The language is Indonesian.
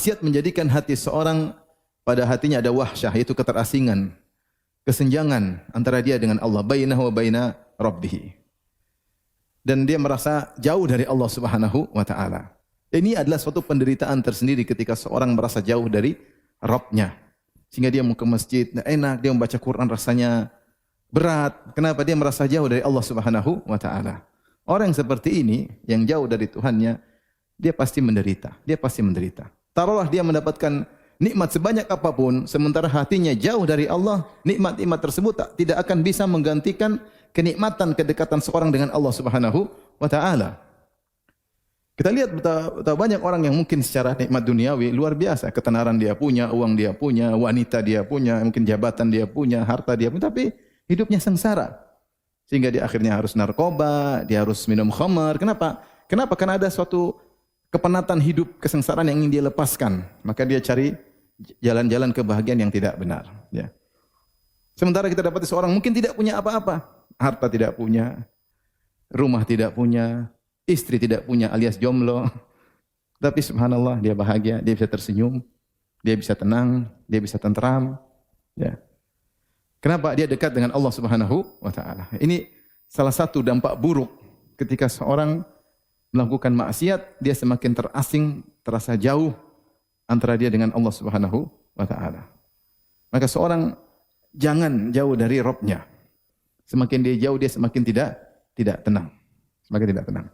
Maksiat menjadikan hati seorang pada hatinya ada wahsyah, yaitu keterasingan, kesenjangan antara dia dengan Allah, bainahu wa baina rabbih. Dan dia merasa jauh dari Allah Subhanahu wa taala. Ini adalah suatu penderitaan tersendiri ketika seorang merasa jauh dari Rabb-nya. Sehingga dia mau ke masjid, enak, dia membaca Quran rasanya berat. Kenapa? Dia merasa jauh dari Allah Subhanahu wa taala. Orang yang seperti ini, yang jauh dari Tuhannya, dia pasti menderita. Dia pasti menderita. Taruhlah dia mendapatkan nikmat sebanyak apapun, sementara hatinya jauh dari Allah, nikmat-nikmat tersebut tidak akan bisa menggantikan kenikmatan kedekatan seorang dengan Allah Subhanahu wa taala. Kita lihat betapa banyak orang yang mungkin secara nikmat duniawi luar biasa, ketenaran dia punya, uang dia punya, wanita dia punya, mungkin jabatan dia punya, harta dia punya, tapi hidupnya sengsara. Sehingga dia akhirnya harus narkoba, dia harus minum khamar. Kenapa? Kenapa? Karena ada suatu kepenatan hidup, kesengsaraan yang ingin dia lepaskan. Maka dia cari jalan-jalan kebahagiaan yang tidak benar. Ya. Sementara kita dapat seorang mungkin tidak punya apa-apa. Harta tidak punya, rumah tidak punya, istri tidak punya alias jomblo. Tapi subhanallah dia bahagia, dia bisa tersenyum, dia bisa tenang, dia bisa tentram. Ya. Kenapa? Dia dekat dengan Allah Subhanahu wa taala. Ini salah satu dampak buruk ketika seorang melakukan maksiat, dia semakin terasing, terasa jauh antara dia dengan Allah Subhanahu wa taala. Maka seorang jangan jauh dari Rabb-nya. Semakin dia jauh, dia semakin tidak tenang. Semakin tidak tenang.